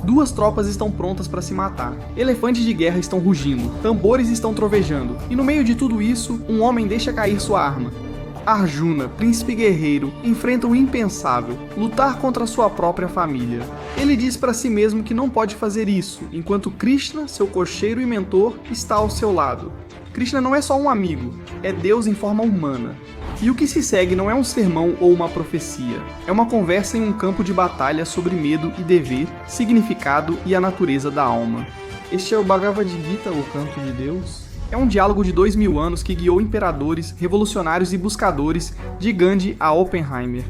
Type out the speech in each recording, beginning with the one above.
Duas tropas estão prontas para se matar. Elefantes de guerra estão rugindo, tambores estão trovejando, e no meio de tudo isso, um homem deixa cair sua arma. Arjuna, príncipe guerreiro, enfrenta o impensável, lutar contra sua própria família. Ele diz para si mesmo que não pode fazer isso, enquanto Krishna, seu cocheiro e mentor, está ao seu lado. Krishna não é só um amigo, é Deus em forma humana. E o que se segue não é um sermão ou uma profecia, é uma conversa em um campo de batalha sobre medo e dever, significado e a natureza da alma. Este é o Bhagavad Gita, o Canto de Deus. É um diálogo de 2000 anos que guiou imperadores, revolucionários e buscadores, de Gandhi a Oppenheimer.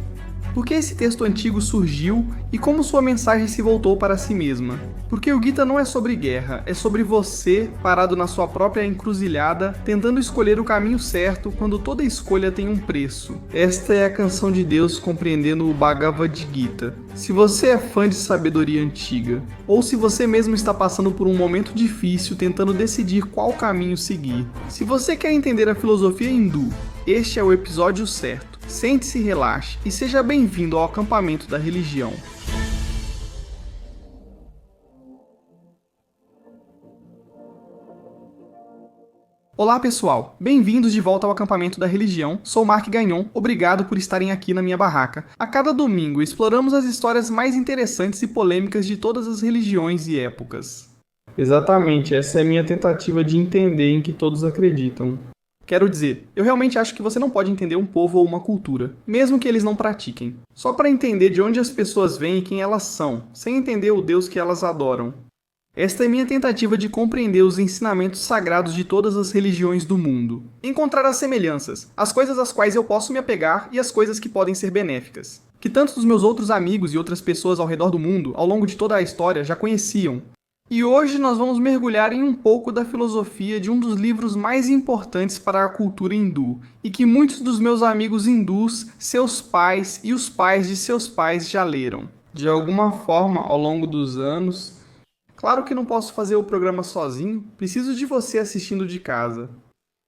Por que esse texto antigo surgiu e como sua mensagem se voltou para si mesma? Porque o Gita não é sobre guerra, é sobre você parado na sua própria encruzilhada, tentando escolher o caminho certo quando toda escolha tem um preço. Esta é a canção de Deus compreendendo o Bhagavad Gita. Se você é fã de sabedoria antiga, ou se você mesmo está passando por um momento difícil tentando decidir qual caminho seguir, se você quer entender a filosofia hindu, este é o episódio certo. Sente-se, relaxe e seja bem-vindo ao acampamento da religião. Olá pessoal, bem-vindos de volta ao acampamento da religião, sou Mark Gagnon, obrigado por estarem aqui na minha barraca. A cada domingo exploramos as histórias mais interessantes e polêmicas de todas as religiões e épocas. Exatamente, essa é a minha tentativa de entender em que todos acreditam. Quero dizer, eu realmente acho que você não pode entender um povo ou uma cultura, mesmo que eles não pratiquem, só para entender de onde as pessoas vêm e quem elas são, sem entender o Deus que elas adoram. Esta é minha tentativa de compreender os ensinamentos sagrados de todas as religiões do mundo. Encontrar as semelhanças, as coisas às quais eu posso me apegar e as coisas que podem ser benéficas. Que tantos dos meus outros amigos e outras pessoas ao redor do mundo, ao longo de toda a história, já conheciam. E hoje nós vamos mergulhar em um pouco da filosofia de um dos livros mais importantes para a cultura hindu, e que muitos dos meus amigos hindus, seus pais e os pais de seus pais já leram. De alguma forma, ao longo dos anos... Claro que não posso fazer o programa sozinho, preciso de você assistindo de casa.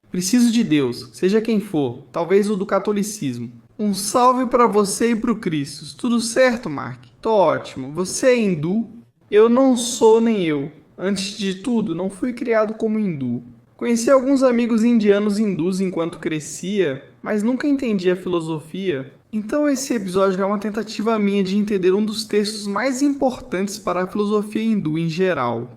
Preciso de Deus, seja quem for, talvez o do catolicismo. Um salve para você e pro Cristo. Tudo certo, Mark? Tô ótimo. Você é hindu? Eu não sou nem eu. Antes de tudo, não fui criado como hindu. Conheci alguns amigos indianos hindus enquanto crescia, mas nunca entendi a filosofia. Então esse episódio é uma tentativa minha de entender um dos textos mais importantes para a filosofia hindu em geral.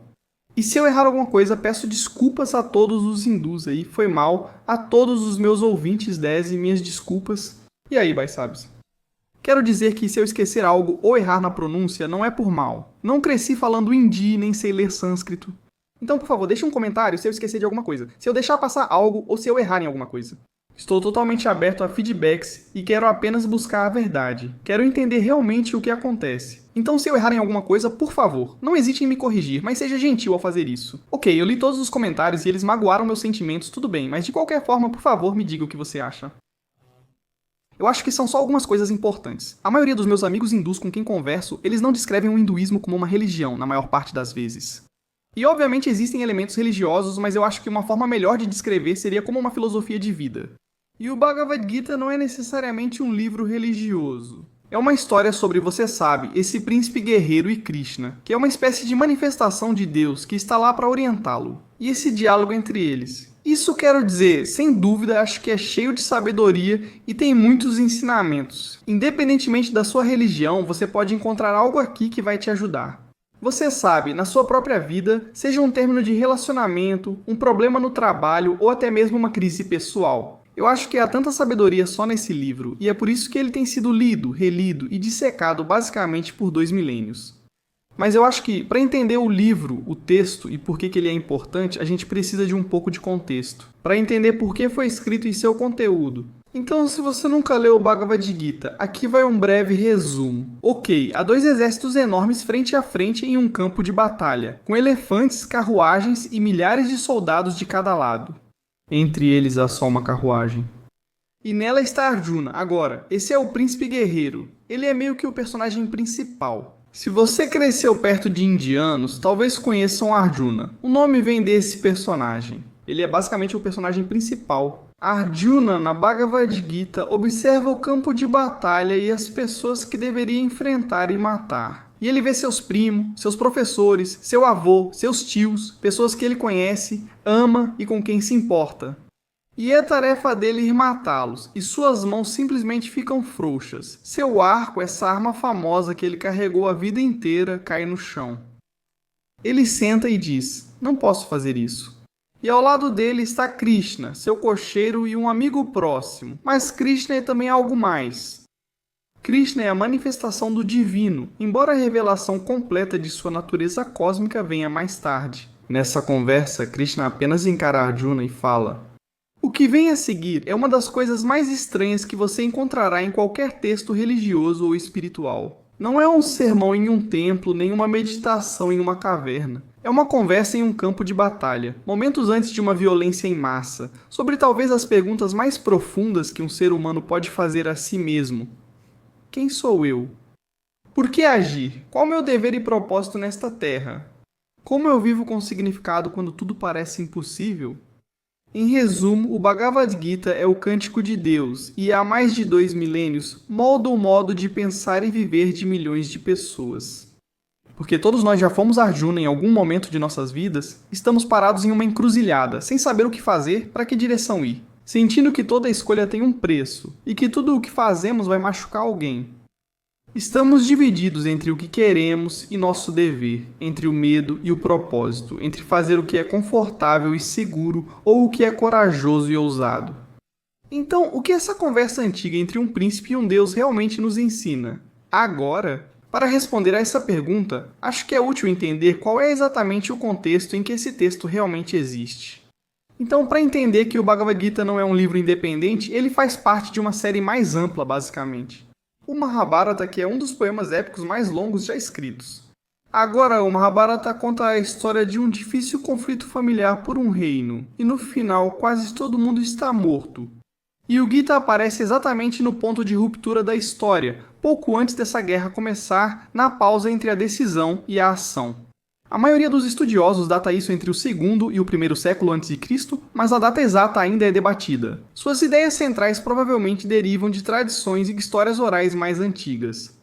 E se eu errar alguma coisa, peço desculpas a todos os hindus aí, foi mal, a todos os meus ouvintes 10 e minhas desculpas. E aí, Baisabes? Quero dizer que se eu esquecer algo ou errar na pronúncia, não é por mal. Não cresci falando hindi, nem sei ler sânscrito. Então, por favor, deixe um comentário se eu esquecer de alguma coisa, se eu deixar passar algo ou se eu errar em alguma coisa. Estou totalmente aberto a feedbacks e quero apenas buscar a verdade. Quero entender realmente o que acontece. Então, se eu errar em alguma coisa, por favor, não hesite em me corrigir, mas seja gentil ao fazer isso. Ok, eu li todos os comentários e eles magoaram meus sentimentos, tudo bem, mas de qualquer forma, por favor, me diga o que você acha. Eu acho que são só algumas coisas importantes. A maioria dos meus amigos hindus com quem converso, eles não descrevem o hinduísmo como uma religião, na maior parte das vezes. E obviamente existem elementos religiosos, mas eu acho que uma forma melhor de descrever seria como uma filosofia de vida. E o Bhagavad Gita não é necessariamente um livro religioso. É uma história sobre, você sabe, esse príncipe guerreiro e Krishna, que é uma espécie de manifestação de Deus que está lá para orientá-lo. E esse diálogo entre eles. Isso quero dizer, sem dúvida, acho que é cheio de sabedoria e tem muitos ensinamentos. Independentemente da sua religião, você pode encontrar algo aqui que vai te ajudar. Você sabe, na sua própria vida, seja um término de relacionamento, um problema no trabalho ou até mesmo uma crise pessoal. Eu acho que há tanta sabedoria só nesse livro, e é por isso que ele tem sido lido, relido e dissecado basicamente por 2 milênios. Mas eu acho que, para entender o livro, o texto e por que ele é importante, a gente precisa de um pouco de contexto. Para entender por que foi escrito e seu conteúdo. Então, se você nunca leu o Bhagavad Gita, aqui vai um breve resumo. Ok, há 2 exércitos enormes frente a frente em um campo de batalha, com elefantes, carruagens e milhares de soldados de cada lado. Entre eles há só uma carruagem. E nela está Arjuna. Agora, esse é o príncipe guerreiro. Ele é meio que o personagem principal. Se você cresceu perto de indianos, talvez conheçam Arjuna. O nome vem desse personagem. Ele é basicamente o personagem principal. Arjuna, na Bhagavad Gita, observa o campo de batalha e as pessoas que deveria enfrentar e matar. E ele vê seus primos, seus professores, seu avô, seus tios, pessoas que ele conhece, ama e com quem se importa. E é tarefa dele ir matá-los, e suas mãos simplesmente ficam frouxas. Seu arco, essa arma famosa que ele carregou a vida inteira, cai no chão. Ele senta e diz: "Não posso fazer isso." E ao lado dele está Krishna, seu cocheiro e um amigo próximo. Mas Krishna é também algo mais. Krishna é a manifestação do divino, embora a revelação completa de sua natureza cósmica venha mais tarde. Nessa conversa, Krishna apenas encara Arjuna e fala: "O que vem a seguir é uma das coisas mais estranhas que você encontrará em qualquer texto religioso ou espiritual. Não é um sermão em um templo, nem uma meditação em uma caverna. É uma conversa em um campo de batalha, momentos antes de uma violência em massa, sobre talvez as perguntas mais profundas que um ser humano pode fazer a si mesmo. Quem sou eu? Por que agir? Qual meu dever e propósito nesta terra? Como eu vivo com significado quando tudo parece impossível?" Em resumo, o Bhagavad Gita é o cântico de Deus e há mais de 2 milênios molda o modo de pensar e viver de milhões de pessoas. Porque todos nós já fomos Arjuna em algum momento de nossas vidas, estamos parados em uma encruzilhada, sem saber o que fazer, para que direção ir, sentindo que toda escolha tem um preço e que tudo o que fazemos vai machucar alguém. Estamos divididos entre o que queremos e nosso dever, entre o medo e o propósito, entre fazer o que é confortável e seguro ou o que é corajoso e ousado. Então, o que essa conversa antiga entre um príncipe e um deus realmente nos ensina? Agora, para responder a essa pergunta, acho que é útil entender qual é exatamente o contexto em que esse texto realmente existe. Então, para entender que o Bhagavad Gita não é um livro independente, ele faz parte de uma série mais ampla, basicamente. O Mahabharata, que é um dos poemas épicos mais longos já escritos. Agora, o Mahabharata conta a história de um difícil conflito familiar por um reino, e no final quase todo mundo está morto. E o Gita aparece exatamente no ponto de ruptura da história, pouco antes dessa guerra começar, na pausa entre a decisão e a ação. A maioria dos estudiosos data isso entre o segundo e o primeiro século a.C., mas a data exata ainda é debatida. Suas ideias centrais provavelmente derivam de tradições e histórias orais mais antigas.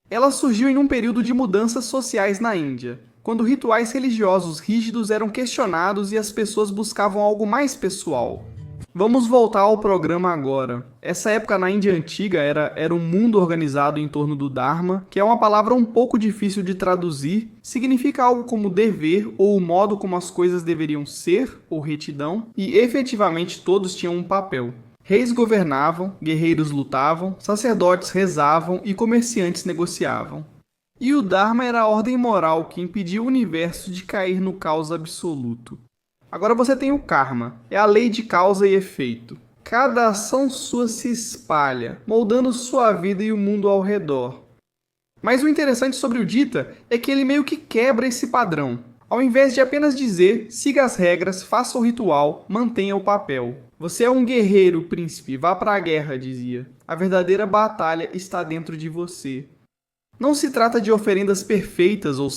Ela surgiu em um período de mudanças sociais na Índia, quando rituais religiosos rígidos eram questionados e as pessoas buscavam algo mais pessoal. Vamos voltar ao programa agora. Essa época na Índia Antiga era um mundo organizado em torno do Dharma, que é uma palavra um pouco difícil de traduzir, significa algo como dever ou o modo como as coisas deveriam ser, ou retidão, e efetivamente todos tinham um papel. Reis governavam, guerreiros lutavam, sacerdotes rezavam e comerciantes negociavam. E o Dharma era a ordem moral que impedia o universo de cair no caos absoluto. Agora você tem o karma, é a lei de causa e efeito. Cada ação sua se espalha, moldando sua vida e o mundo ao redor. Mas o interessante sobre o Gita é que ele meio que quebra esse padrão. Ao invés de apenas dizer, siga as regras, faça o ritual, mantenha o papel. Você é um guerreiro, príncipe, vá para a guerra, dizia. A verdadeira batalha está dentro de você. Não se trata de oferendas perfeitas ou,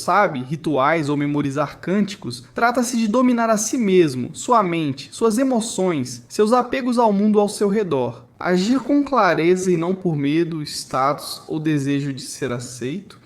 rituais ou memorizar cânticos. Trata-se de dominar a si mesmo, sua mente, suas emoções, seus apegos ao mundo ao seu redor. Agir com clareza e não por medo, status ou desejo de ser aceito.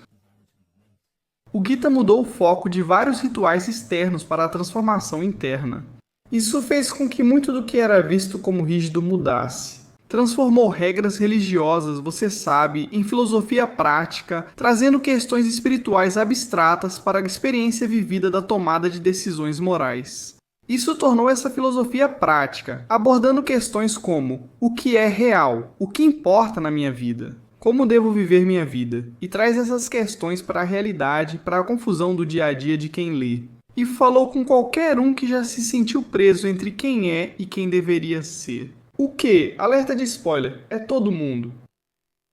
O Gita mudou o foco de vários rituais externos para a transformação interna. Isso fez com que muito do que era visto como rígido mudasse. Transformou regras religiosas, você sabe, em filosofia prática, trazendo questões espirituais abstratas para a experiência vivida da tomada de decisões morais. Isso tornou essa filosofia prática, abordando questões como: o que é real? O que importa na minha vida? Como devo viver minha vida? E traz essas questões para a realidade, para a confusão do dia a dia de quem lê. E falou com qualquer um que já se sentiu preso entre quem é e quem deveria ser. O que, alerta de spoiler, é todo mundo.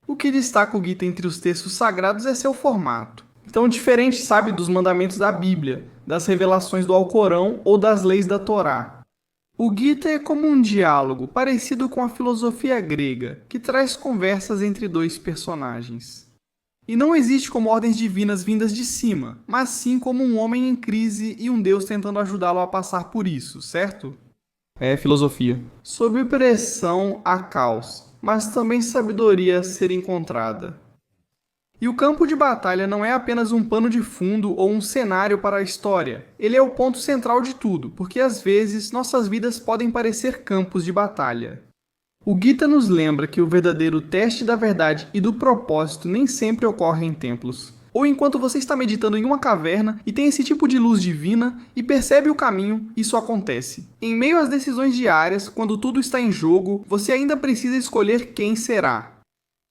O que destaca o Gita entre os textos sagrados é seu formato. Então, diferente, dos mandamentos da Bíblia, das revelações do Alcorão ou das leis da Torá. O Gita é como um diálogo, parecido com a filosofia grega, que traz conversas entre dois personagens. E não existe como ordens divinas vindas de cima, mas sim como um homem em crise e um Deus tentando ajudá-lo a passar por isso, certo? É filosofia. Sob pressão há caos, mas também sabedoria a ser encontrada. E o campo de batalha não é apenas um pano de fundo ou um cenário para a história. Ele é o ponto central de tudo, porque às vezes nossas vidas podem parecer campos de batalha. O Gita nos lembra que o verdadeiro teste da verdade e do propósito nem sempre ocorre em templos. Ou enquanto você está meditando em uma caverna e tem esse tipo de luz divina e percebe o caminho, isso acontece. Em meio às decisões diárias, quando tudo está em jogo, você ainda precisa escolher quem será.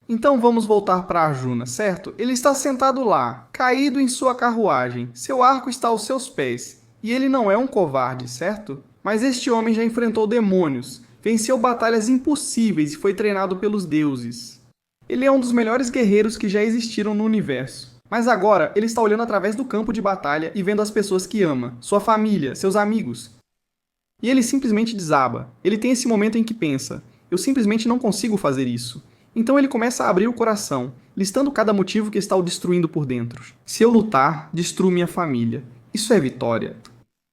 Então vamos voltar para Arjuna, certo? Ele está sentado lá, caído em sua carruagem, seu arco está aos seus pés, e ele não é um covarde, certo? Mas este homem já enfrentou demônios, venceu batalhas impossíveis e foi treinado pelos deuses. Ele é um dos melhores guerreiros que já existiram no universo. Mas agora ele está olhando através do campo de batalha e vendo as pessoas que ama, sua família, seus amigos. E ele simplesmente desaba. Ele tem esse momento em que pensa, eu simplesmente não consigo fazer isso. Então ele começa a abrir o coração, listando cada motivo que está o destruindo por dentro. Se eu lutar, destruo minha família. Isso é vitória.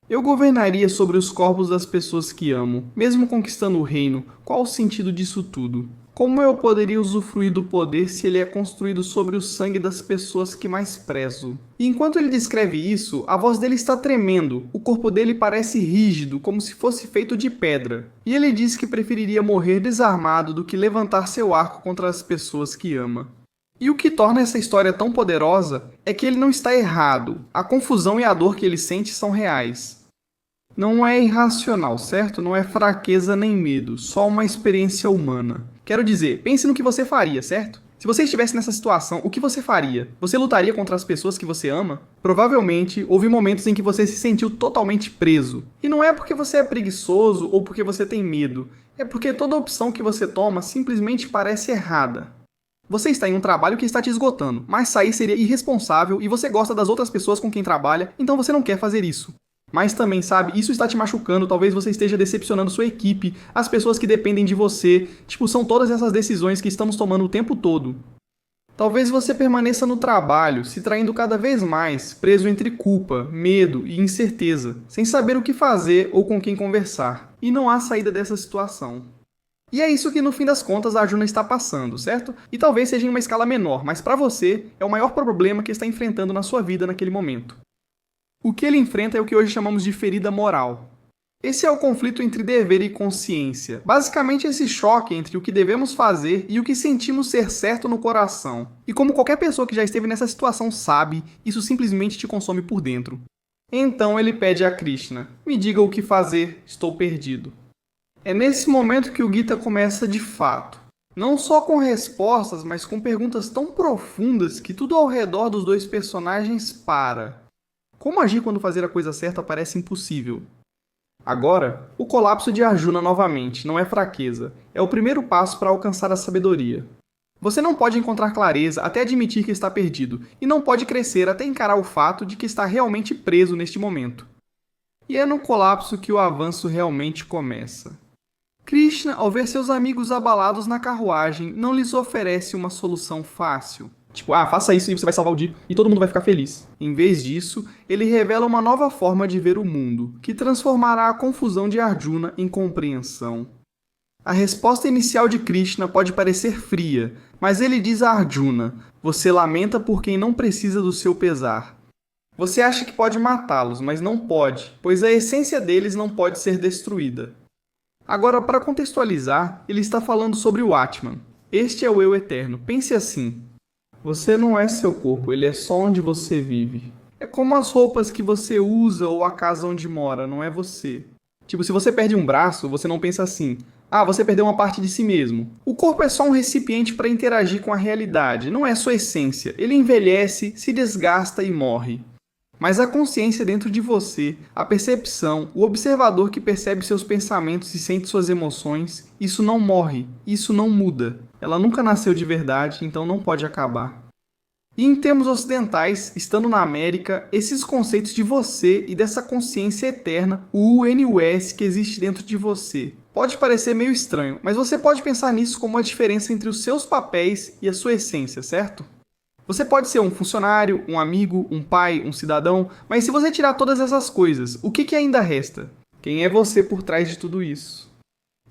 Eu governaria sobre os corpos das pessoas que amo, mesmo conquistando o reino. Qual o sentido disso tudo? Como eu poderia usufruir do poder se ele é construído sobre o sangue das pessoas que mais prezo? E enquanto ele descreve isso, a voz dele está tremendo, o corpo dele parece rígido, como se fosse feito de pedra. E ele diz que preferiria morrer desarmado do que levantar seu arco contra as pessoas que ama. E o que torna essa história tão poderosa é que ele não está errado. A confusão e a dor que ele sente são reais. Não é irracional, certo? Não é fraqueza nem medo, só uma experiência humana. Quero dizer, pense no que você faria, certo? Se você estivesse nessa situação, o que você faria? Você lutaria contra as pessoas que você ama? Provavelmente, houve momentos em que você se sentiu totalmente preso. E não é porque você é preguiçoso ou porque você tem medo. É porque toda opção que você toma simplesmente parece errada. Você está em um trabalho que está te esgotando, mas sair seria irresponsável e você gosta das outras pessoas com quem trabalha, então você não quer fazer isso. Mas também, sabe, isso está te machucando, talvez você esteja decepcionando sua equipe, as pessoas que dependem de você. Tipo, são todas essas decisões que estamos tomando o tempo todo. Talvez você permaneça no trabalho, se traindo cada vez mais, preso entre culpa, medo e incerteza, sem saber o que fazer ou com quem conversar. E não há saída dessa situação. E é isso que no fim das contas a Arjuna está passando, certo? E talvez seja em uma escala menor, mas para você é o maior problema que está enfrentando na sua vida naquele momento. O que ele enfrenta é o que hoje chamamos de ferida moral. Esse é o conflito entre dever e consciência. Basicamente esse choque entre o que devemos fazer e o que sentimos ser certo no coração. E como qualquer pessoa que já esteve nessa situação sabe, isso simplesmente te consome por dentro. Então ele pede a Krishna, me diga o que fazer, estou perdido. É nesse momento que o Gita começa de fato. Não só com respostas, mas com perguntas tão profundas que tudo ao redor dos dois personagens para. Como agir quando fazer a coisa certa parece impossível? Agora, o colapso de Arjuna novamente não é fraqueza, é o primeiro passo para alcançar a sabedoria. Você não pode encontrar clareza até admitir que está perdido, e não pode crescer até encarar o fato de que está realmente preso neste momento. E é no colapso que o avanço realmente começa. Krishna, ao ver seus amigos abalados na carruagem, não lhes oferece uma solução fácil. Tipo, faça isso e você vai salvar o dia e todo mundo vai ficar feliz. Em vez disso, ele revela uma nova forma de ver o mundo, que transformará a confusão de Arjuna em compreensão. A resposta inicial de Krishna pode parecer fria, mas ele diz a Arjuna, você lamenta por quem não precisa do seu pesar. Você acha que pode matá-los, mas não pode, pois a essência deles não pode ser destruída. Agora, para contextualizar, ele está falando sobre o Atman. Este é o eu eterno. Pense assim. Você não é seu corpo, ele é só onde você vive. É como as roupas que você usa ou a casa onde mora, não é você. Tipo, se você perde um braço, você não pensa assim, você perdeu uma parte de si mesmo. O corpo é só um recipiente para interagir com a realidade, não é sua essência. Ele envelhece, se desgasta e morre. Mas a consciência dentro de você, a percepção, o observador que percebe seus pensamentos e sente suas emoções, isso não morre, isso não muda. Ela nunca nasceu de verdade, então não pode acabar. E em termos ocidentais, estando na América, esses conceitos de você e dessa consciência eterna, o UN e o S que existe dentro de você, pode parecer meio estranho, mas você pode pensar nisso como a diferença entre os seus papéis e a sua essência, certo? Você pode ser um funcionário, um amigo, um pai, um cidadão, mas se você tirar todas essas coisas, o que ainda resta? Quem é você por trás de tudo isso?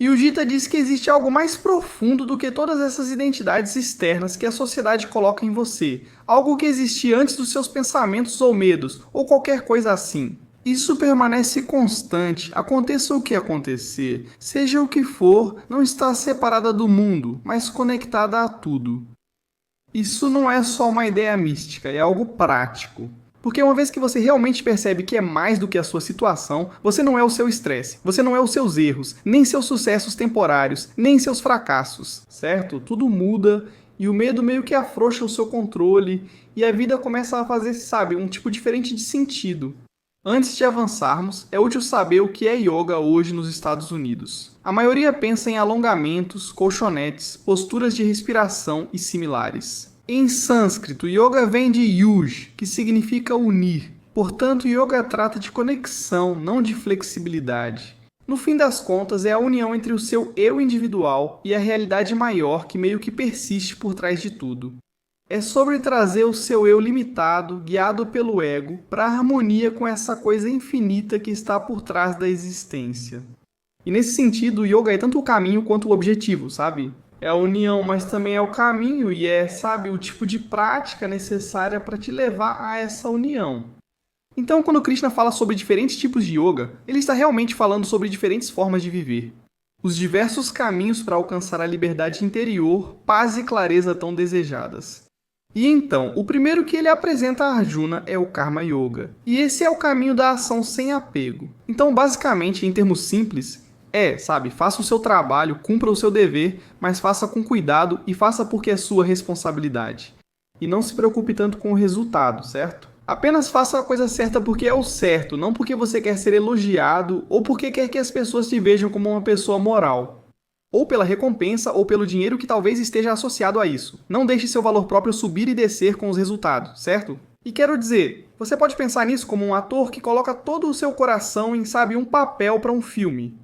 E o Gita diz que existe algo mais profundo do que todas essas identidades externas que a sociedade coloca em você, algo que existia antes dos seus pensamentos ou medos, ou qualquer coisa assim. Isso permanece constante, aconteça o que acontecer, seja o que for, não está separada do mundo, mas conectada a tudo. Isso não é só uma ideia mística, é algo prático. Porque uma vez que você realmente percebe que é mais do que a sua situação, você não é o seu estresse, você não é os seus erros, nem seus sucessos temporários, nem seus fracassos, certo? Tudo muda e o medo meio que afrouxa o seu controle e a vida começa a fazer, sabe, um tipo diferente de sentido. Antes de avançarmos, é útil saber o que é yoga hoje nos Estados Unidos. A maioria pensa em alongamentos, colchonetes, posturas de respiração e similares. Em sânscrito, yoga vem de yuj, que significa unir. Portanto, yoga trata de conexão, não de flexibilidade. No fim das contas, é a união entre o seu eu individual e a realidade maior que meio que persiste por trás de tudo. É sobre trazer o seu eu limitado, guiado pelo ego, para a harmonia com essa coisa infinita que está por trás da existência. E nesse sentido, o yoga é tanto o caminho quanto o objetivo, sabe? É a união, mas também é o caminho e é, sabe, o tipo de prática necessária para te levar a essa união. Então, quando Krishna fala sobre diferentes tipos de yoga, ele está realmente falando sobre diferentes formas de viver. Os diversos caminhos para alcançar a liberdade interior, paz e clareza tão desejadas. E então, o primeiro que ele apresenta a Arjuna é o Karma Yoga. E esse é o caminho da ação sem apego. Então, basicamente, em termos simples, faça o seu trabalho, cumpra o seu dever, mas faça com cuidado e faça porque é sua responsabilidade. E não se preocupe tanto com o resultado, certo? Apenas faça a coisa certa porque é o certo, não porque você quer ser elogiado ou porque quer que as pessoas te vejam como uma pessoa moral. Ou pela recompensa ou pelo dinheiro que talvez esteja associado a isso. Não deixe seu valor próprio subir e descer com os resultados, certo? E quero dizer, você pode pensar nisso como um ator que coloca todo o seu coração em, um papel para um filme.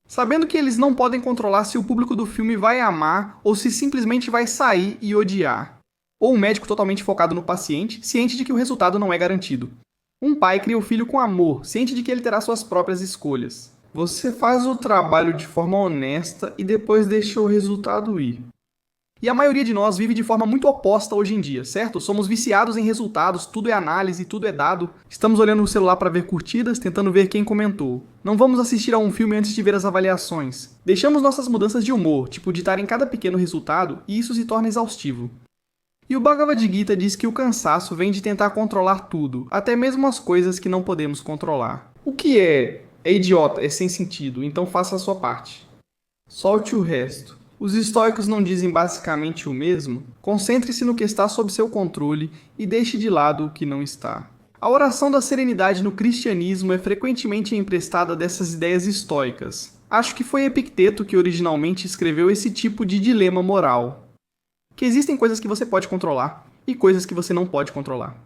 Sabendo que eles não podem controlar se o público do filme vai amar ou se simplesmente vai sair e odiar. Ou um médico totalmente focado no paciente, ciente de que o resultado não é garantido. Um pai cria o filho com amor, ciente de que ele terá suas próprias escolhas. Você faz o trabalho de forma honesta e depois deixa o resultado ir. E a maioria de nós vive de forma muito oposta hoje em dia, certo? Somos viciados em resultados, tudo é análise, tudo é dado. Estamos olhando o celular para ver curtidas, tentando ver quem comentou. Não vamos assistir a um filme antes de ver as avaliações. Deixamos nossas mudanças de humor, tipo ditar em cada pequeno resultado, e isso se torna exaustivo. E o Bhagavad Gita diz que o cansaço vem de tentar controlar tudo, até mesmo as coisas que não podemos controlar. O que é idiota, é sem sentido, então faça a sua parte. Solte o resto. Os estoicos não dizem basicamente o mesmo? Concentre-se no que está sob seu controle e deixe de lado o que não está. A oração da serenidade no cristianismo é frequentemente emprestada dessas ideias estoicas. Acho que foi Epicteto que originalmente escreveu esse tipo de dilema moral. Que existem coisas que você pode controlar e coisas que você não pode controlar.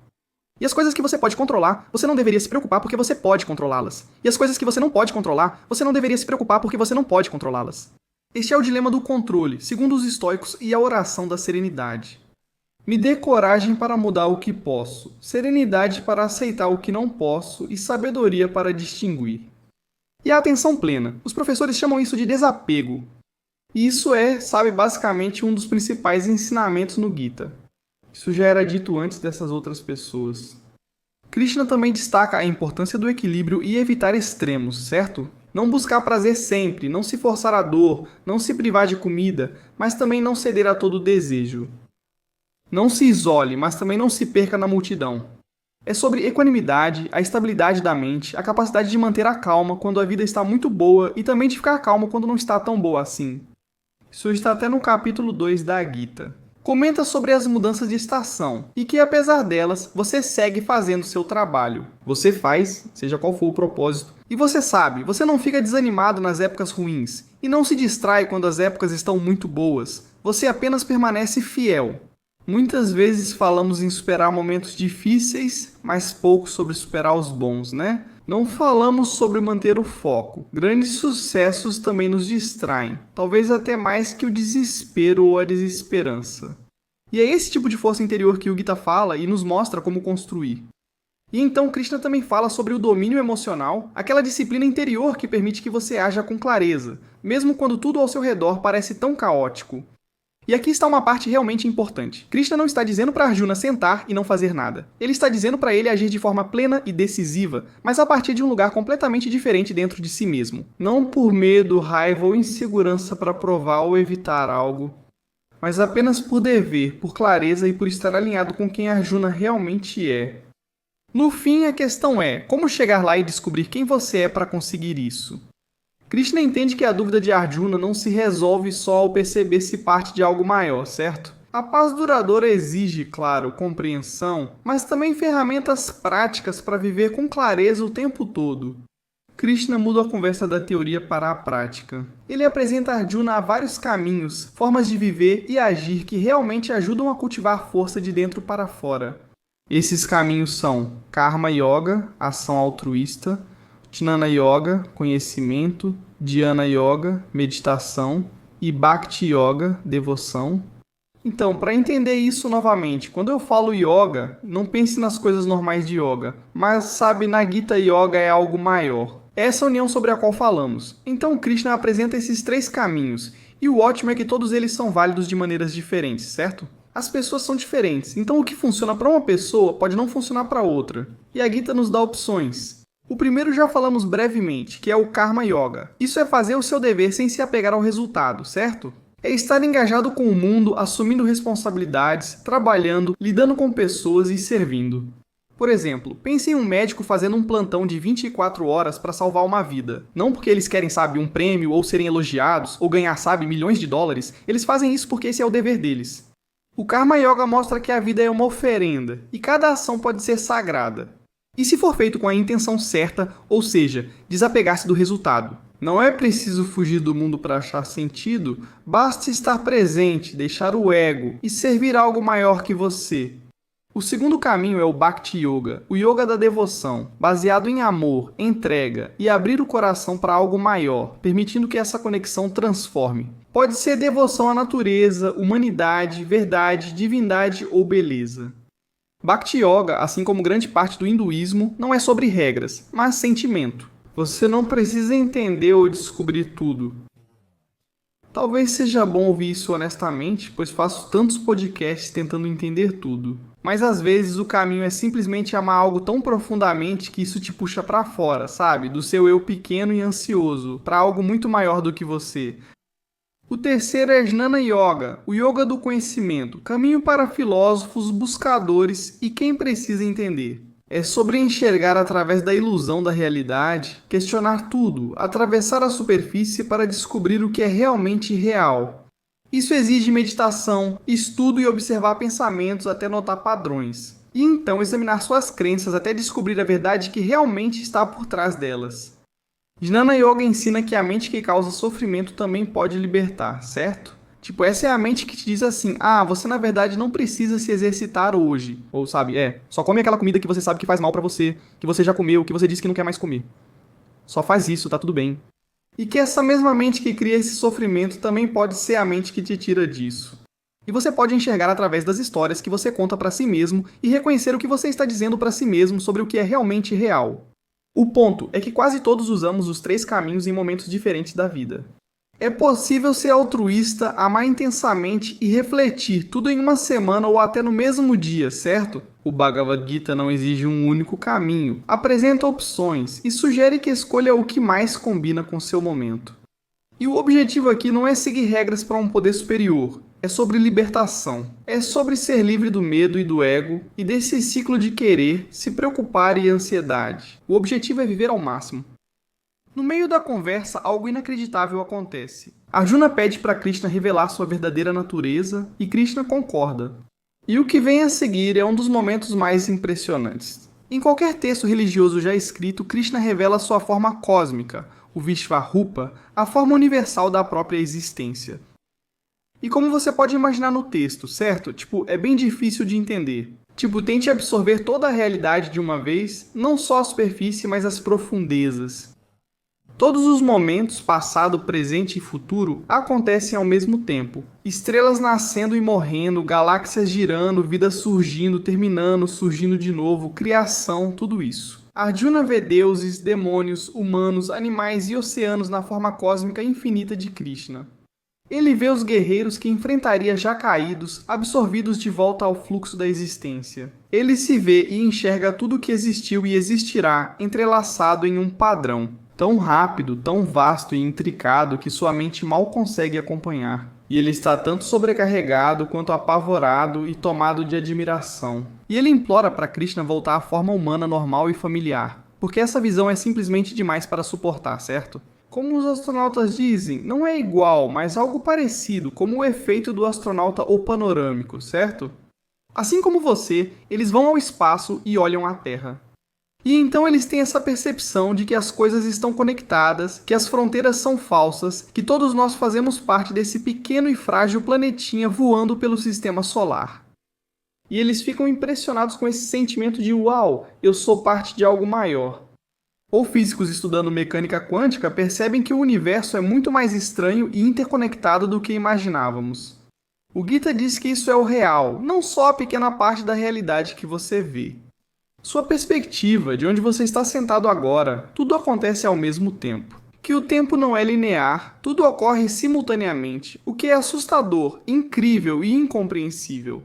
E as coisas que você pode controlar, você não deveria se preocupar porque você pode controlá-las. E as coisas que você não pode controlar, você não deveria se preocupar porque você não pode controlá-las. Este é o dilema do controle, segundo os estoicos, e a oração da serenidade. Me dê coragem para mudar o que posso, serenidade para aceitar o que não posso e sabedoria para distinguir. E a atenção plena. Os professores chamam isso de desapego. E isso é, basicamente um dos principais ensinamentos no Gita. Isso já era dito antes dessas outras pessoas. Krishna também destaca a importância do equilíbrio e evitar extremos, certo? Não buscar prazer sempre, não se forçar à dor, não se privar de comida, mas também não ceder a todo desejo. Não se isole, mas também não se perca na multidão. É sobre equanimidade, a estabilidade da mente, a capacidade de manter a calma quando a vida está muito boa e também de ficar calmo quando não está tão boa assim. Isso está até no capítulo 2 da Gita. Comenta sobre as mudanças de estação e que, apesar delas, você segue fazendo seu trabalho. Você faz, seja qual for o propósito. E você sabe, você não fica desanimado nas épocas ruins e não se distrai quando as épocas estão muito boas. Você apenas permanece fiel. Muitas vezes falamos em superar momentos difíceis, mas pouco sobre superar os bons, né? Não falamos sobre manter o foco. Grandes sucessos também nos distraem, talvez até mais que o desespero ou a desesperança. E é esse tipo de força interior que o Gita fala e nos mostra como construir. E então Krishna também fala sobre o domínio emocional, aquela disciplina interior que permite que você haja com clareza, mesmo quando tudo ao seu redor parece tão caótico. E aqui está uma parte realmente importante. Krishna não está dizendo para Arjuna sentar e não fazer nada. Ele está dizendo para ele agir de forma plena e decisiva, mas a partir de um lugar completamente diferente dentro de si mesmo. Não por medo, raiva ou insegurança para provar ou evitar algo, mas apenas por dever, por clareza e por estar alinhado com quem Arjuna realmente é. No fim, a questão é, como chegar lá e descobrir quem você é para conseguir isso? Krishna entende que a dúvida de Arjuna não se resolve só ao perceber-se parte de algo maior, certo? A paz duradoura exige, claro, compreensão, mas também ferramentas práticas para viver com clareza o tempo todo. Krishna muda a conversa da teoria para a prática. Ele apresenta a Arjuna vários caminhos, formas de viver e agir que realmente ajudam a cultivar a força de dentro para fora. Esses caminhos são Karma Yoga, ação altruísta, Jnana Yoga, conhecimento, Dhyana Yoga, meditação e Bhakti Yoga, devoção. Então, para entender isso novamente, quando eu falo yoga, não pense nas coisas normais de yoga, mas sabe, na Gita Yoga é algo maior. É essa união sobre a qual falamos. Então, Krishna apresenta esses 3 caminhos, e o ótimo é que todos eles são válidos de maneiras diferentes, certo? As pessoas são diferentes, então o que funciona para uma pessoa pode não funcionar para outra. E a Gita nos dá opções. O primeiro já falamos brevemente, que é o Karma Yoga. Isso é fazer o seu dever sem se apegar ao resultado, certo? É estar engajado com o mundo, assumindo responsabilidades, trabalhando, lidando com pessoas e servindo. Por exemplo, pense em um médico fazendo um plantão de 24 horas para salvar uma vida. Não porque eles querem, sabe, um prêmio, ou serem elogiados, ou ganhar, sabe, milhões de dólares. Eles fazem isso porque esse é o dever deles. O Karma Yoga mostra que a vida é uma oferenda, e cada ação pode ser sagrada. E se for feito com a intenção certa, ou seja, desapegar-se do resultado. Não é preciso fugir do mundo para achar sentido, basta estar presente, deixar o ego e servir algo maior que você. O segundo caminho é o Bhakti Yoga, o yoga da devoção, baseado em amor, entrega e abrir o coração para algo maior, permitindo que essa conexão transforme. Pode ser devoção à natureza, humanidade, verdade, divindade ou beleza. Bhakti Yoga, assim como grande parte do hinduísmo, não é sobre regras, mas sentimento. Você não precisa entender ou descobrir tudo. Talvez seja bom ouvir isso honestamente, pois faço tantos podcasts tentando entender tudo. Mas às vezes o caminho é simplesmente amar algo tão profundamente que isso te puxa pra fora, sabe? Do seu eu pequeno e ansioso, pra algo muito maior do que você. O terceiro é Jnana Yoga, o yoga do conhecimento, caminho para filósofos, buscadores e quem precisa entender. É sobre enxergar através da ilusão da realidade, questionar tudo, atravessar a superfície para descobrir o que é realmente real. Isso exige meditação, estudo e observar pensamentos até notar padrões. E então examinar suas crenças até descobrir a verdade que realmente está por trás delas. Jnana Yoga ensina que a mente que causa sofrimento também pode libertar, certo? Tipo, essa é a mente que te diz assim, você na verdade não precisa se exercitar hoje. Ou sabe, só come aquela comida que você sabe que faz mal pra você, que você já comeu, que você disse que não quer mais comer. Só faz isso, tá tudo bem. E que essa mesma mente que cria esse sofrimento também pode ser a mente que te tira disso. E você pode enxergar através das histórias que você conta pra si mesmo e reconhecer o que você está dizendo pra si mesmo sobre o que é realmente real. O ponto é que quase todos usamos os 3 caminhos em momentos diferentes da vida. É possível ser altruísta, amar intensamente e refletir tudo em uma semana ou até no mesmo dia, certo? O Bhagavad Gita não exige um único caminho, apresenta opções e sugere que escolha o que mais combina com seu momento. E o objetivo aqui não é seguir regras para um poder superior, é sobre libertação. É sobre ser livre do medo e do ego e desse ciclo de querer, se preocupar e ansiedade. O objetivo é viver ao máximo. No meio da conversa, algo inacreditável acontece. Arjuna pede para Krishna revelar sua verdadeira natureza e Krishna concorda. E o que vem a seguir é um dos momentos mais impressionantes. Em qualquer texto religioso já escrito, Krishna revela sua forma cósmica, o Vishvarupa, a forma universal da própria existência. E como você pode imaginar no texto, certo? É bem difícil de entender. Tente absorver toda a realidade de uma vez, não só a superfície, mas as profundezas. Todos os momentos, passado, presente e futuro, acontecem ao mesmo tempo. Estrelas nascendo e morrendo, galáxias girando, vida surgindo, terminando, surgindo de novo, criação, tudo isso. Arjuna vê deuses, demônios, humanos, animais e oceanos na forma cósmica infinita de Krishna. Ele vê os guerreiros que enfrentaria já caídos, absorvidos de volta ao fluxo da existência. Ele se vê e enxerga tudo o que existiu e existirá, entrelaçado em um padrão, tão rápido, tão vasto e intricado que sua mente mal consegue acompanhar. E ele está tanto sobrecarregado quanto apavorado e tomado de admiração. E ele implora para Krishna voltar à forma humana normal e familiar, porque essa visão é simplesmente demais para suportar, certo? Como os astronautas dizem, não é igual, mas algo parecido, como o efeito do astronauta panorâmico, certo? Assim como você, eles vão ao espaço e olham a Terra. E então eles têm essa percepção de que as coisas estão conectadas, que as fronteiras são falsas, que todos nós fazemos parte desse pequeno e frágil planetinha voando pelo sistema solar. E eles ficam impressionados com esse sentimento de uau, eu sou parte de algo maior. Ou físicos estudando mecânica quântica percebem que o universo é muito mais estranho e interconectado do que imaginávamos. O Gita diz que isso é o real, não só a pequena parte da realidade que você vê. Sua perspectiva, de onde você está sentado agora, tudo acontece ao mesmo tempo. Que o tempo não é linear, tudo ocorre simultaneamente, o que é assustador, incrível e incompreensível.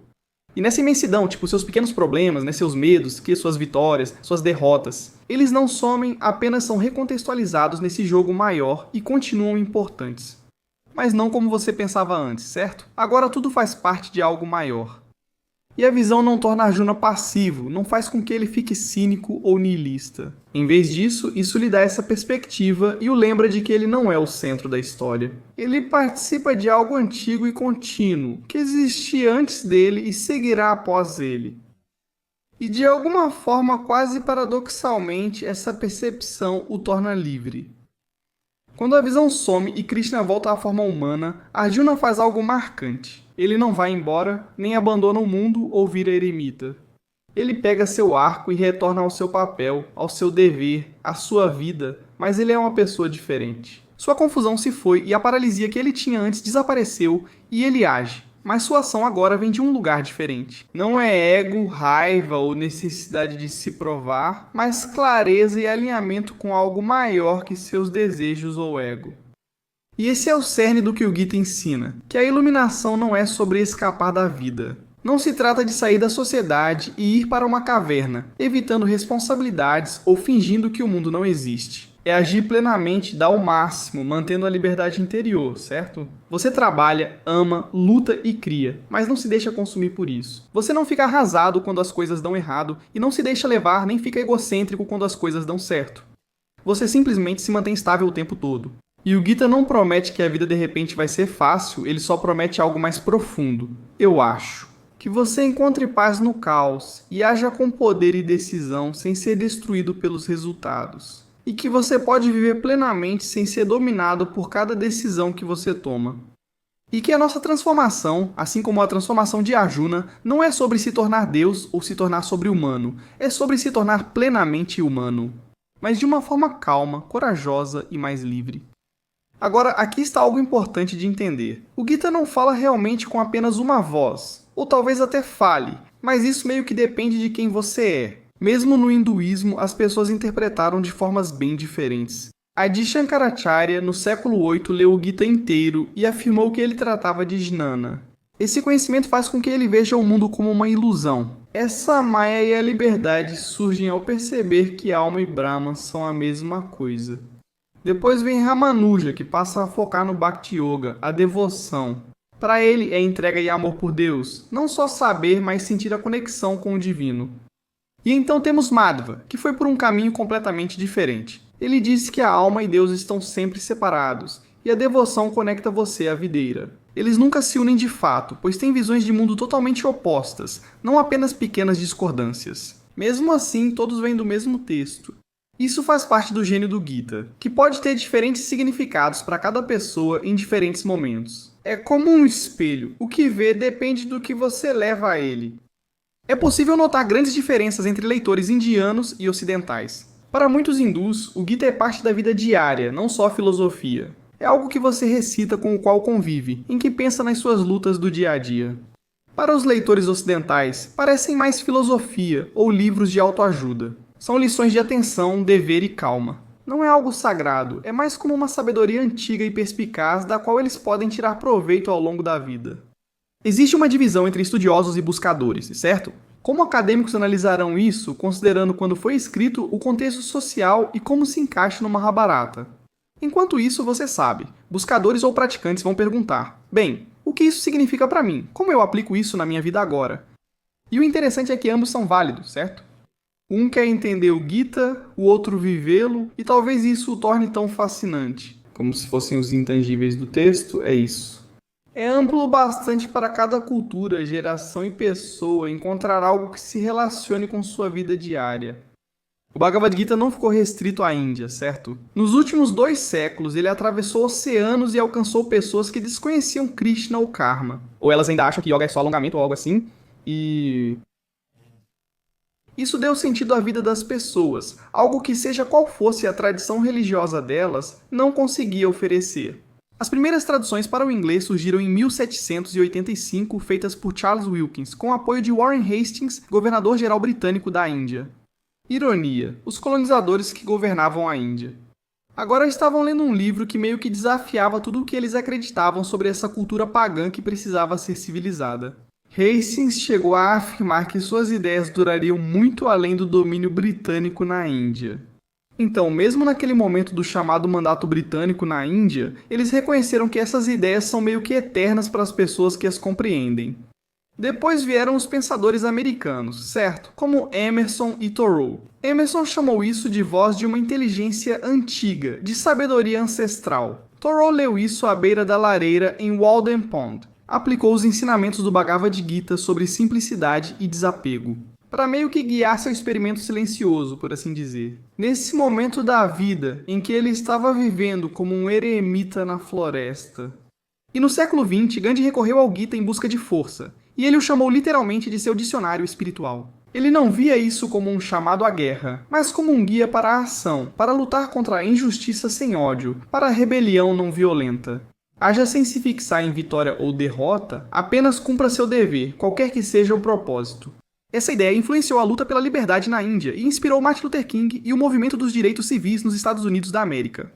E nessa imensidão, tipo seus pequenos problemas, seus medos, suas vitórias, suas derrotas, eles não somem, apenas são recontextualizados nesse jogo maior e continuam importantes. Mas não como você pensava antes, certo? Agora tudo faz parte de algo maior. E a visão não torna Arjuna passivo, não faz com que ele fique cínico ou nihilista. Em vez disso, isso lhe dá essa perspectiva e o lembra de que ele não é o centro da história. Ele participa de algo antigo e contínuo, que existia antes dele e seguirá após ele. E de alguma forma, quase paradoxalmente, essa percepção o torna livre. Quando a visão some e Krishna volta à forma humana, Arjuna faz algo marcante. Ele não vai embora, nem abandona o mundo ou vira eremita. Ele pega seu arco e retorna ao seu papel, ao seu dever, à sua vida, mas ele é uma pessoa diferente. Sua confusão se foi e a paralisia que ele tinha antes desapareceu e ele age. Mas sua ação agora vem de um lugar diferente. Não é ego, raiva ou necessidade de se provar, mas clareza e alinhamento com algo maior que seus desejos ou ego. E esse é o cerne do que o Gita ensina, que a iluminação não é sobre escapar da vida. Não se trata de sair da sociedade e ir para uma caverna, evitando responsabilidades ou fingindo que o mundo não existe. É agir plenamente, dar o máximo, mantendo a liberdade interior, certo? Você trabalha, ama, luta e cria, mas não se deixa consumir por isso. Você não fica arrasado quando as coisas dão errado e não se deixa levar nem fica egocêntrico quando as coisas dão certo. Você simplesmente se mantém estável o tempo todo. E o Gita não promete que a vida de repente vai ser fácil, ele só promete algo mais profundo, eu acho. Que você encontre paz no caos e haja com poder e decisão sem ser destruído pelos resultados. E que você pode viver plenamente sem ser dominado por cada decisão que você toma. E que a nossa transformação, assim como a transformação de Arjuna, não é sobre se tornar Deus ou se tornar sobre-humano, é sobre se tornar plenamente humano. Mas de uma forma calma, corajosa e mais livre. Agora, aqui está algo importante de entender. O Gita não fala realmente com apenas uma voz, ou talvez até fale, mas isso meio que depende de quem você é. Mesmo no hinduísmo, as pessoas interpretaram de formas bem diferentes. Adi Shankaracharya, no século VIII, leu o Gita inteiro e afirmou que ele tratava de jnana. Esse conhecimento faz com que ele veja o mundo como uma ilusão. Essa Maya e a liberdade surgem ao perceber que alma e Brahman são a mesma coisa. Depois vem Ramanuja, que passa a focar no Bhakti Yoga, a devoção. Para ele é entrega e amor por Deus, não só saber, mas sentir a conexão com o divino. E então temos Madhva, que foi por um caminho completamente diferente. Ele disse que a alma e Deus estão sempre separados, e a devoção conecta você à videira. Eles nunca se unem de fato, pois têm visões de mundo totalmente opostas, não apenas pequenas discordâncias. Mesmo assim, todos vêm do mesmo texto. Isso faz parte do gênio do Gita, que pode ter diferentes significados para cada pessoa em diferentes momentos. É como um espelho, o que vê depende do que você leva a ele. É possível notar grandes diferenças entre leitores indianos e ocidentais. Para muitos hindus, o Gita é parte da vida diária, não só filosofia. É algo que você recita com o qual convive, em que pensa nas suas lutas do dia a dia. Para os leitores ocidentais, parecem mais filosofia ou livros de autoajuda. São lições de atenção, dever e calma. Não é algo sagrado, é mais como uma sabedoria antiga e perspicaz da qual eles podem tirar proveito ao longo da vida. Existe uma divisão entre estudiosos e buscadores, certo? Como acadêmicos analisarão isso, considerando quando foi escrito o contexto social e como se encaixa no Mahabharata? Enquanto isso, você sabe, buscadores ou praticantes vão perguntar: bem, o que isso significa para mim? Como eu aplico isso na minha vida agora? E o interessante é que ambos são válidos, certo? Um quer entender o Gita, o outro vivê-lo, e talvez isso o torne tão fascinante. Como se fossem os intangíveis do texto, é isso. É amplo bastante para cada cultura, geração e pessoa encontrar algo que se relacione com sua vida diária. O Bhagavad Gita não ficou restrito à Índia, certo? Nos últimos 2 séculos, ele atravessou oceanos e alcançou pessoas que desconheciam Krishna ou Karma. Ou elas ainda acham que yoga é só alongamento ou algo assim, e isso deu sentido à vida das pessoas, algo que, seja qual fosse a tradição religiosa delas, não conseguia oferecer. As primeiras traduções para o inglês surgiram em 1785, feitas por Charles Wilkins, com apoio de Warren Hastings, governador-geral britânico da Índia. Ironia, os colonizadores que governavam a Índia. Agora estavam lendo um livro que meio que desafiava tudo o que eles acreditavam sobre essa cultura pagã que precisava ser civilizada. Hastings chegou a afirmar que suas ideias durariam muito além do domínio britânico na Índia. Então, mesmo naquele momento do chamado mandato britânico na Índia, eles reconheceram que essas ideias são meio que eternas para as pessoas que as compreendem. Depois vieram os pensadores americanos, certo? Como Emerson e Thoreau. Emerson chamou isso de voz de uma inteligência antiga, de sabedoria ancestral. Thoreau leu isso à beira da lareira em Walden Pond. Aplicou os ensinamentos do Bhagavad Gita sobre simplicidade e desapego, para meio que guiar seu experimento silencioso, por assim dizer. Nesse momento da vida em que ele estava vivendo como um eremita na floresta. E no século XX, Gandhi recorreu ao Gita em busca de força, e ele o chamou literalmente de seu dicionário espiritual. Ele não via isso como um chamado à guerra, mas como um guia para a ação, para lutar contra a injustiça sem ódio, para a rebelião não violenta. Haja sem se fixar em vitória ou derrota, apenas cumpra seu dever, qualquer que seja o propósito. Essa ideia influenciou a luta pela liberdade na Índia e inspirou Martin Luther King e o movimento dos direitos civis nos Estados Unidos da América.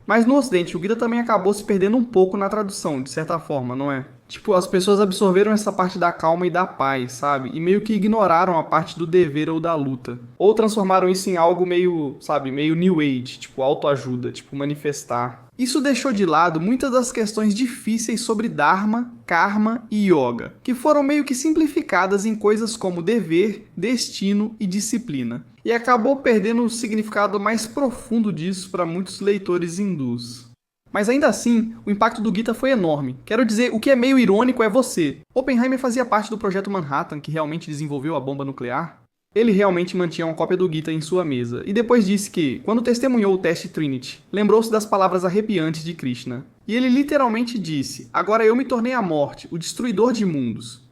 Mas no Ocidente, o Gita também acabou se perdendo um pouco na tradução, de certa forma, não é? Tipo, as pessoas absorveram essa parte da calma e da paz, sabe? E meio que ignoraram a parte do dever ou da luta. Ou transformaram isso em algo meio, sabe, meio New Age, tipo autoajuda, tipo manifestar. Isso deixou de lado muitas das questões difíceis sobre Dharma, Karma e Yoga, que foram meio que simplificadas em coisas como dever, destino e disciplina. E acabou perdendo o significado mais profundo disso para muitos leitores hindus. Mas ainda assim, o impacto do Gita foi enorme. Quero dizer, o que é meio irônico é você. Oppenheimer fazia parte do projeto Manhattan, que realmente desenvolveu a bomba nuclear. Ele realmente mantinha uma cópia do Gita em sua mesa, e depois disse que, quando testemunhou o teste Trinity, lembrou-se das palavras arrepiantes de Krishna. E ele literalmente disse: "Agora eu me tornei a morte, o destruidor de mundos."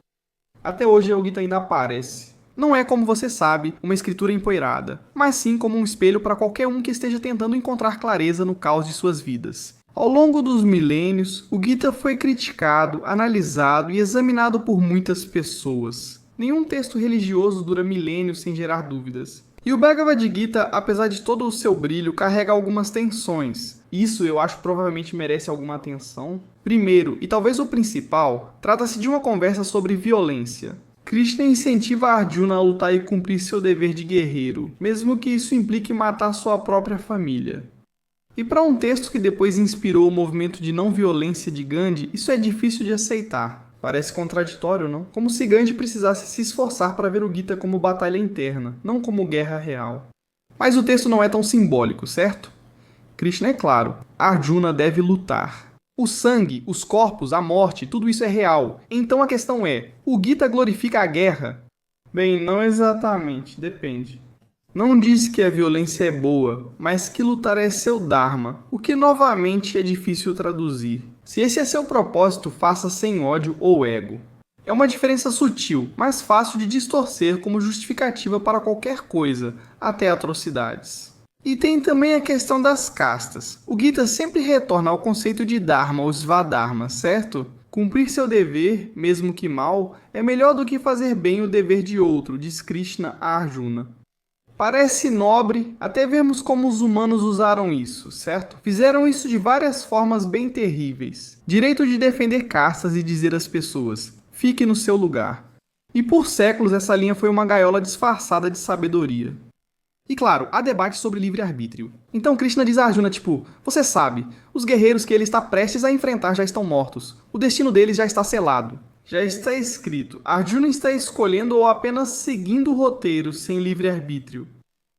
Até hoje o Gita ainda aparece. Não é, como você sabe, uma escritura empoeirada, mas sim como um espelho para qualquer um que esteja tentando encontrar clareza no caos de suas vidas. Ao longo dos milênios, o Gita foi criticado, analisado e examinado por muitas pessoas. Nenhum texto religioso dura milênios sem gerar dúvidas. E o Bhagavad Gita, apesar de todo o seu brilho, carrega algumas tensões. Isso eu acho provavelmente merece alguma atenção. Primeiro, e talvez o principal, trata-se de uma conversa sobre violência. Krishna incentiva Arjuna a lutar e cumprir seu dever de guerreiro, mesmo que isso implique matar sua própria família. E para um texto que depois inspirou o movimento de não violência de Gandhi, isso é difícil de aceitar. Parece contraditório, não? Como se Gandhi precisasse se esforçar para ver o Gita como batalha interna, não como guerra real. Mas o texto não é tão simbólico, certo? Krishna é claro, Arjuna deve lutar. O sangue, os corpos, a morte, tudo isso é real. Então a questão é, o Gita glorifica a guerra? Bem, não exatamente, depende. Não diz que a violência é boa, mas que lutar é seu dharma, o que novamente é difícil traduzir. Se esse é seu propósito, faça sem ódio ou ego. É uma diferença sutil, mas fácil de distorcer como justificativa para qualquer coisa, até atrocidades. E tem também a questão das castas. O Gita sempre retorna ao conceito de Dharma ou Svadharma, certo? Cumprir seu dever, mesmo que mal, é melhor do que fazer bem o dever de outro, diz Krishna a Arjuna. Parece nobre até vermos como os humanos usaram isso, certo? Fizeram isso de várias formas bem terríveis. Direito de defender castas e dizer às pessoas, fique no seu lugar. E por séculos essa linha foi uma gaiola disfarçada de sabedoria. E claro, há debate sobre livre-arbítrio. Então Krishna diz a Arjuna, tipo, você sabe, os guerreiros que ele está prestes a enfrentar já estão mortos. O destino deles já está selado. Já está escrito. Arjuna está escolhendo ou apenas seguindo o roteiro sem livre-arbítrio.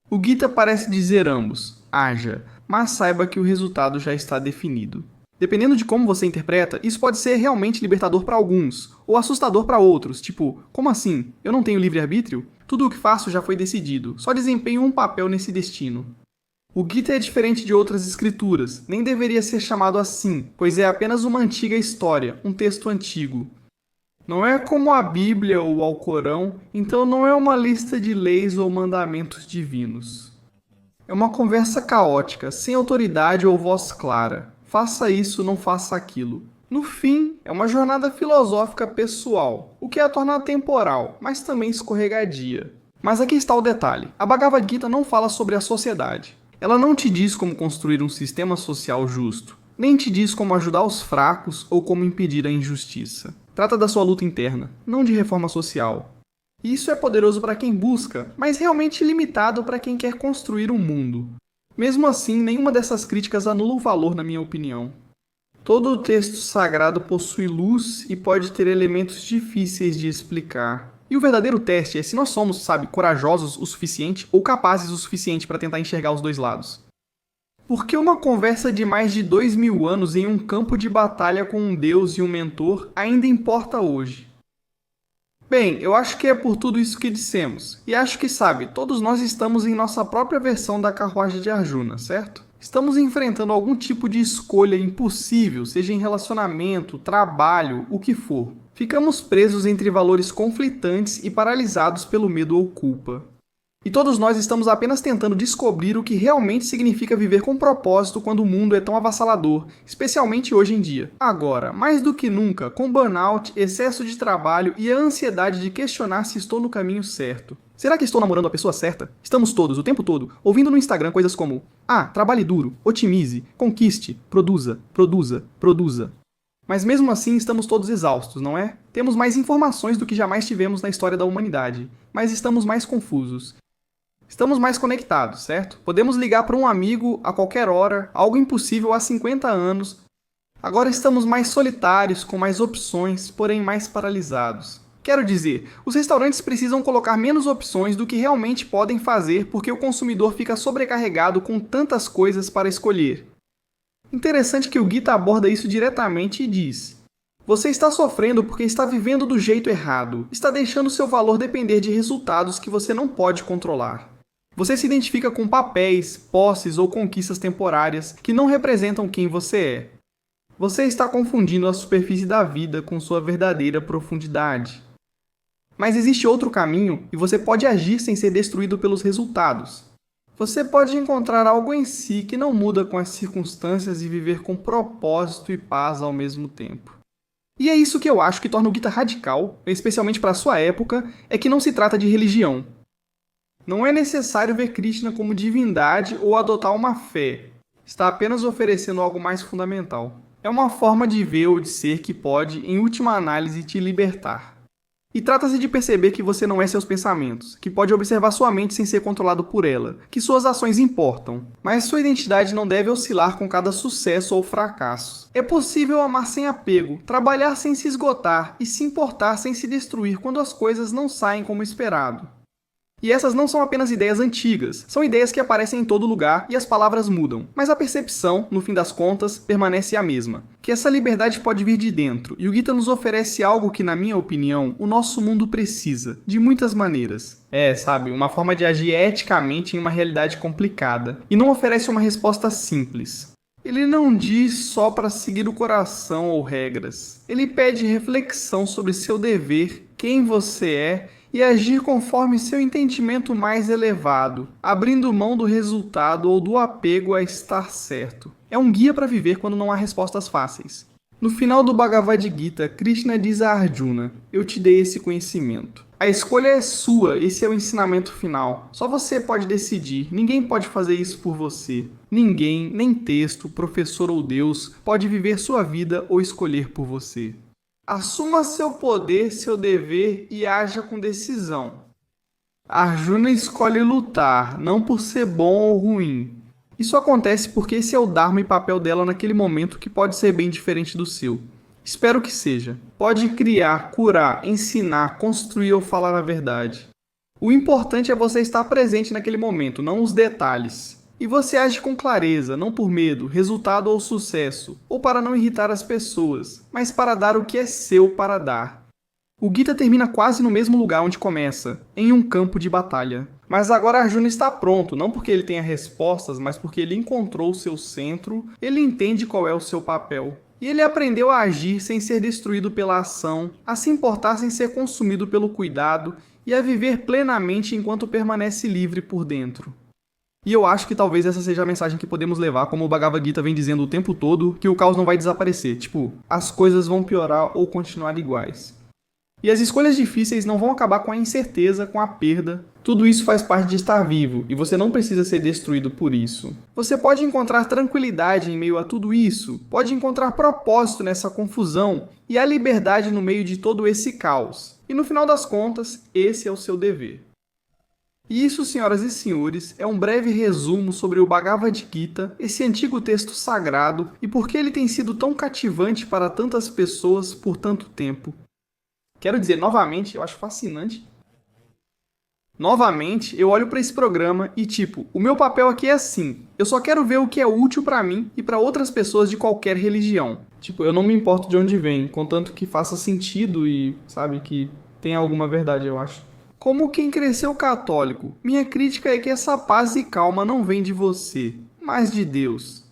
O Gita parece dizer ambos, haja, mas saiba que o resultado já está definido. Dependendo de como você interpreta, isso pode ser realmente libertador para alguns, ou assustador para outros, tipo, como assim? Eu não tenho livre-arbítrio? Tudo o que faço já foi decidido, só desempenho um papel nesse destino. O Gita é diferente de outras escrituras, nem deveria ser chamado assim, pois é apenas uma antiga história, um texto antigo. Não é como a Bíblia ou o Alcorão, então não é uma lista de leis ou mandamentos divinos. É uma conversa caótica, sem autoridade ou voz clara. Faça isso, não faça aquilo. No fim, é uma jornada filosófica pessoal, o que a torna temporal, mas também escorregadia. Mas aqui está o detalhe: a Bhagavad Gita não fala sobre a sociedade. Ela não te diz como construir um sistema social justo, nem te diz como ajudar os fracos ou como impedir a injustiça. Trata da sua luta interna, não de reforma social. E isso é poderoso para quem busca, mas realmente limitado para quem quer construir um mundo. Mesmo assim, nenhuma dessas críticas anula o valor, na minha opinião. Todo o texto sagrado possui luz e pode ter elementos difíceis de explicar. E o verdadeiro teste é se nós somos, corajosos o suficiente ou capazes o suficiente para tentar enxergar os dois lados. Porque uma conversa de mais de 2000 anos em um campo de batalha com um deus e um mentor ainda importa hoje? Bem, eu acho que é por tudo isso que dissemos. E acho que, todos nós estamos em nossa própria versão da carruagem de Arjuna, certo? Estamos enfrentando algum tipo de escolha impossível, seja em relacionamento, trabalho, o que for. Ficamos presos entre valores conflitantes e paralisados pelo medo ou culpa. E todos nós estamos apenas tentando descobrir o que realmente significa viver com propósito quando o mundo é tão avassalador, especialmente hoje em dia. Agora, mais do que nunca, com burnout, excesso de trabalho e a ansiedade de questionar se estou no caminho certo. Será que estou namorando a pessoa certa? Estamos todos, o tempo todo, ouvindo no Instagram coisas como: trabalhe duro, otimize, conquiste, produza, produza, produza. Mas mesmo assim estamos todos exaustos, não é? Temos mais informações do que jamais tivemos na história da humanidade, mas estamos mais confusos. Estamos mais conectados, certo? Podemos ligar para um amigo a qualquer hora, algo impossível há 50 anos. Agora estamos mais solitários, com mais opções, porém mais paralisados. Quero dizer, os restaurantes precisam colocar menos opções do que realmente podem fazer porque o consumidor fica sobrecarregado com tantas coisas para escolher. Interessante que o Gita aborda isso diretamente e diz: você está sofrendo porque está vivendo do jeito errado, está deixando seu valor depender de resultados que você não pode controlar. Você se identifica com papéis, posses ou conquistas temporárias que não representam quem você é. Você está confundindo a superfície da vida com sua verdadeira profundidade. Mas existe outro caminho e você pode agir sem ser destruído pelos resultados. Você pode encontrar algo em si que não muda com as circunstâncias e viver com propósito e paz ao mesmo tempo. E é isso que eu acho que torna o Gita radical, especialmente para a sua época, é que não se trata de religião. Não é necessário ver Krishna como divindade ou adotar uma fé. Está apenas oferecendo algo mais fundamental. É uma forma de ver ou de ser que pode, em última análise, te libertar. E trata-se de perceber que você não é seus pensamentos, que pode observar sua mente sem ser controlado por ela, que suas ações importam, mas sua identidade não deve oscilar com cada sucesso ou fracasso. É possível amar sem apego, trabalhar sem se esgotar e se importar sem se destruir quando as coisas não saem como esperado. E essas não são apenas ideias antigas, são ideias que aparecem em todo lugar e as palavras mudam, mas a percepção, no fim das contas, permanece a mesma. Que essa liberdade pode vir de dentro, e o Gita nos oferece algo que, na minha opinião, o nosso mundo precisa, de muitas maneiras. Uma forma de agir eticamente em uma realidade complicada, e não oferece uma resposta simples. Ele não diz só para seguir o coração ou regras. Ele pede reflexão sobre seu dever, quem você é e agir conforme seu entendimento mais elevado, abrindo mão do resultado ou do apego a estar certo. É um guia para viver quando não há respostas fáceis. No final do Bhagavad Gita, Krishna diz a Arjuna: eu te dei esse conhecimento. A escolha é sua, esse é o ensinamento final. Só você pode decidir, ninguém pode fazer isso por você. Ninguém, nem texto, professor ou Deus, pode viver sua vida ou escolher por você. Assuma seu poder, seu dever e haja com decisão. Arjuna escolhe lutar, não por ser bom ou ruim. Isso acontece porque esse é o dharma e papel dela naquele momento que pode ser bem diferente do seu. Espero que seja. Pode criar, curar, ensinar, construir ou falar a verdade. O importante é você estar presente naquele momento, não os detalhes. E você age com clareza, não por medo, resultado ou sucesso, ou para não irritar as pessoas, mas para dar o que é seu para dar. O Gita termina quase no mesmo lugar onde começa, em um campo de batalha. Mas agora Arjuna está pronto, não porque ele tenha respostas, mas porque ele encontrou o seu centro, ele entende qual é o seu papel. E ele aprendeu a agir sem ser destruído pela ação, a se importar sem ser consumido pelo cuidado e a viver plenamente enquanto permanece livre por dentro. E eu acho que talvez essa seja a mensagem que podemos levar, como o Bhagavad Gita vem dizendo o tempo todo, que o caos não vai desaparecer. Tipo, as coisas vão piorar ou continuar iguais. E as escolhas difíceis não vão acabar com a incerteza, com a perda. Tudo isso faz parte de estar vivo, e você não precisa ser destruído por isso. Você pode encontrar tranquilidade em meio a tudo isso, pode encontrar propósito nessa confusão e a liberdade no meio de todo esse caos. E no final das contas, esse é o seu dever. E isso, senhoras e senhores, é um breve resumo sobre o Bhagavad Gita, esse antigo texto sagrado, e por que ele tem sido tão cativante para tantas pessoas por tanto tempo. Quero dizer, novamente, eu acho fascinante. Novamente, eu olho para esse programa e, tipo, o meu papel aqui é assim. Eu só quero ver o que é útil para mim e para outras pessoas de qualquer religião. Tipo, eu não me importo de onde vem, contanto que faça sentido e, sabe, que tenha alguma verdade, eu acho. Como quem cresceu católico, minha crítica é que essa paz e calma não vem de você, mas de Deus.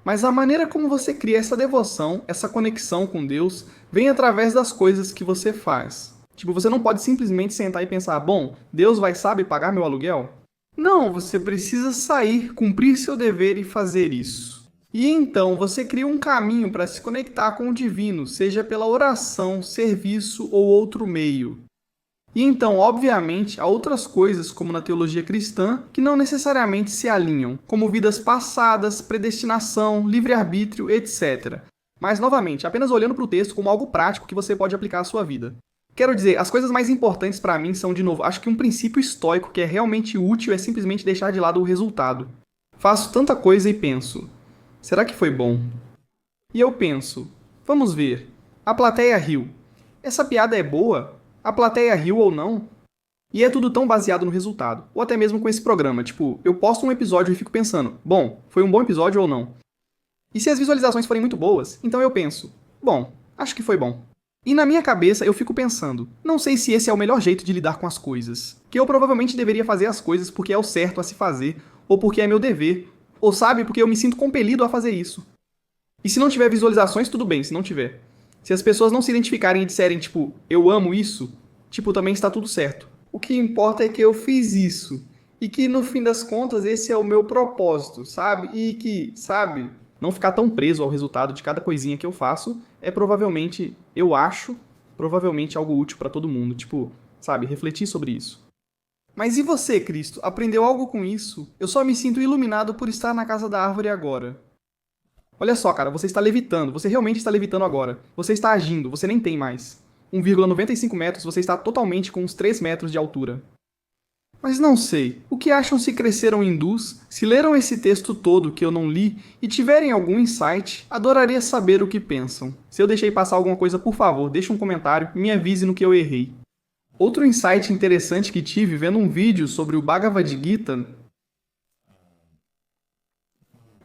Mas a maneira como você cria essa devoção, essa conexão com Deus, vem através das coisas que você faz. Tipo, você não pode simplesmente sentar e pensar, bom, Deus vai, sabe, pagar meu aluguel? Não, você precisa sair, cumprir seu dever e fazer isso. E então você cria um caminho para se conectar com o divino, seja pela oração, serviço ou outro meio. E então, obviamente, há outras coisas, como na teologia cristã, que não necessariamente se alinham, como vidas passadas, predestinação, livre-arbítrio, etc. Mas, novamente, apenas olhando para o texto como algo prático que você pode aplicar à sua vida. Quero dizer, as coisas mais importantes para mim são, de novo, acho que um princípio estoico que é realmente útil é simplesmente deixar de lado o resultado. Faço tanta coisa e penso, será que foi bom? E eu penso, vamos ver, a plateia riu. Essa piada é boa? A plateia riu ou não? E é tudo tão baseado no resultado. Ou até mesmo com esse programa. Tipo, eu posto um episódio e fico pensando, bom, foi um bom episódio ou não? E se as visualizações forem muito boas, então eu penso, bom, acho que foi bom. E na minha cabeça eu fico pensando, não sei se esse é o melhor jeito de lidar com as coisas. Que eu provavelmente deveria fazer as coisas porque é o certo a se fazer, ou porque é meu dever, ou sabe, porque eu me sinto compelido a fazer isso. E se não tiver visualizações, tudo bem, se não tiver. Se as pessoas não se identificarem e disserem, tipo, eu amo isso, tipo, também está tudo certo. O que importa é que eu fiz isso. E que, no fim das contas, esse é o meu propósito, sabe? E que, sabe, não ficar tão preso ao resultado de cada coisinha que eu faço é provavelmente, eu acho, provavelmente algo útil para todo mundo. Tipo, sabe, refletir sobre isso. Mas e você, Cristo? Aprendeu algo com isso? Eu só me sinto iluminado por estar na casa da árvore agora. Olha só, cara, você está levitando, você realmente está levitando agora. Você está agindo, você nem tem mais. 1,95 metros, você está totalmente com uns 3 metros de altura. Mas não sei, o que acham se cresceram hindus, se leram esse texto todo que eu não li e tiverem algum insight, adoraria saber o que pensam. Se eu deixei passar alguma coisa, por favor, deixe um comentário e me avise no que eu errei. Outro insight interessante que tive vendo um vídeo sobre o Bhagavad Gita...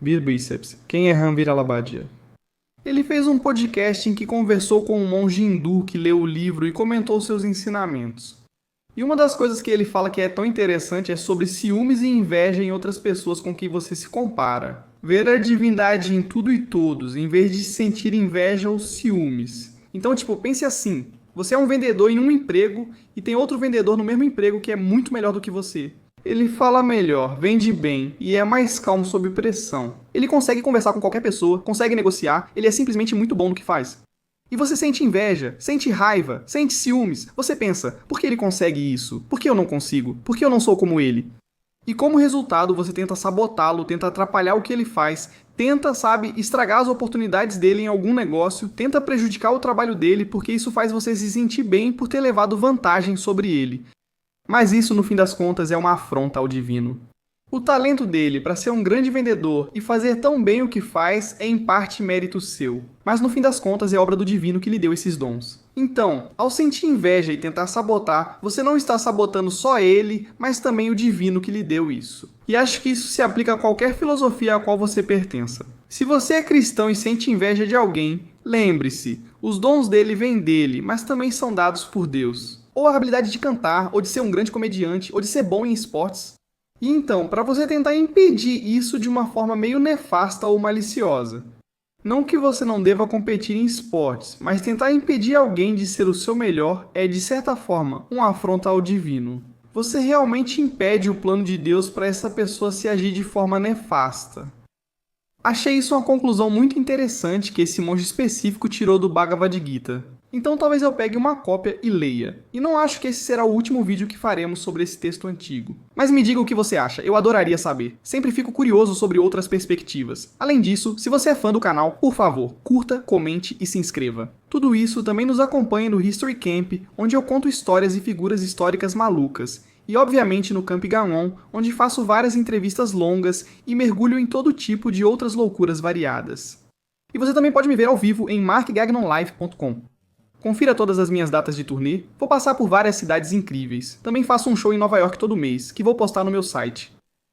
Bíceps. Quem é Ram Viralabadia? Ele fez um podcast em que conversou com um monge hindu que leu o livro e comentou seus ensinamentos. E uma das coisas que ele fala que é tão interessante é sobre ciúmes e inveja em outras pessoas com quem você se compara. Ver a divindade em tudo e todos, em vez de sentir inveja ou ciúmes. Então, tipo, pense assim. Você é um vendedor em um emprego e tem outro vendedor no mesmo emprego que é muito melhor do que você. Ele fala melhor, vende bem e é mais calmo sob pressão. Ele consegue conversar com qualquer pessoa, consegue negociar, ele é simplesmente muito bom no que faz. E você sente inveja, sente raiva, sente ciúmes. Você pensa, por que ele consegue isso? Por que eu não consigo? Por que eu não sou como ele? E como resultado, você tenta sabotá-lo, tenta atrapalhar o que ele faz, tenta, estragar as oportunidades dele em algum negócio, tenta prejudicar o trabalho dele, porque isso faz você se sentir bem por ter levado vantagem sobre ele. Mas isso, no fim das contas, é uma afronta ao divino. O talento dele para ser um grande vendedor e fazer tão bem o que faz é em parte mérito seu, mas no fim das contas é obra do divino que lhe deu esses dons. Então, ao sentir inveja e tentar sabotar, você não está sabotando só ele, mas também o divino que lhe deu isso. E acho que isso se aplica a qualquer filosofia a qual você pertença. Se você é cristão e sente inveja de alguém, lembre-se, os dons dele vêm dele, mas também são dados por Deus. Ou a habilidade de cantar, ou de ser um grande comediante, ou de ser bom em esportes. E então, para você tentar impedir isso de uma forma meio nefasta ou maliciosa. Não que você não deva competir em esportes, mas tentar impedir alguém de ser o seu melhor é, de certa forma, uma afronta ao divino. Você realmente impede o plano de Deus para essa pessoa se agir de forma nefasta. Achei isso uma conclusão muito interessante que esse monge específico tirou do Bhagavad Gita. Então talvez eu pegue uma cópia e leia. E não acho que esse será o último vídeo que faremos sobre esse texto antigo. Mas me diga o que você acha, eu adoraria saber. Sempre fico curioso sobre outras perspectivas. Além disso, se você é fã do canal, por favor, curta, comente e se inscreva. Tudo isso também nos acompanha no History Camp, onde eu conto histórias e figuras históricas malucas. E obviamente no Camp Ganon, onde faço várias entrevistas longas e mergulho em todo tipo de outras loucuras variadas. E você também pode me ver ao vivo em markgagnonlive.com. Confira todas as minhas datas de turnê, vou passar por várias cidades incríveis. Também faço um show em Nova York todo mês, que vou postar no meu site.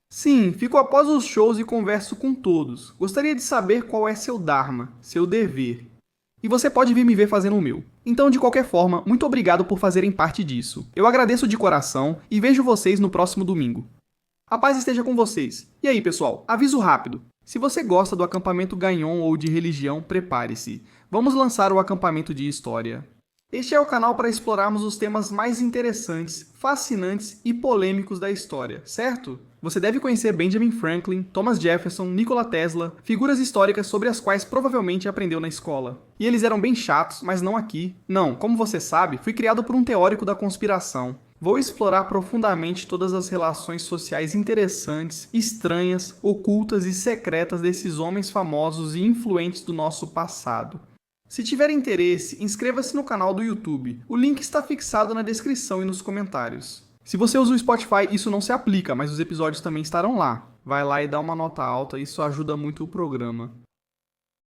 Sim, fico após os shows e converso com todos. Gostaria de saber qual é seu dharma, seu dever. E você pode vir me ver fazendo o meu. Então, de qualquer forma, muito obrigado por fazerem parte disso. Eu agradeço de coração e vejo vocês no próximo domingo. A paz esteja com vocês. E aí, pessoal, aviso rápido. Se você gosta do acampamento Gagnon ou de religião, prepare-se. Vamos lançar o acampamento de história. Este é o canal para explorarmos os temas mais interessantes, fascinantes e polêmicos da história, certo? Você deve conhecer Benjamin Franklin, Thomas Jefferson, Nikola Tesla, figuras históricas sobre as quais provavelmente aprendeu na escola. E eles eram bem chatos, mas não aqui. Não, como você sabe, fui criado por um teórico da conspiração. Vou explorar profundamente todas as relações sociais interessantes, estranhas, ocultas e secretas desses homens famosos e influentes do nosso passado. Se tiver interesse, inscreva-se no canal do YouTube. O link está fixado na descrição e nos comentários. Se você usa o Spotify, isso não se aplica, mas os episódios também estarão lá. Vai lá e dá uma nota alta, isso ajuda muito o programa.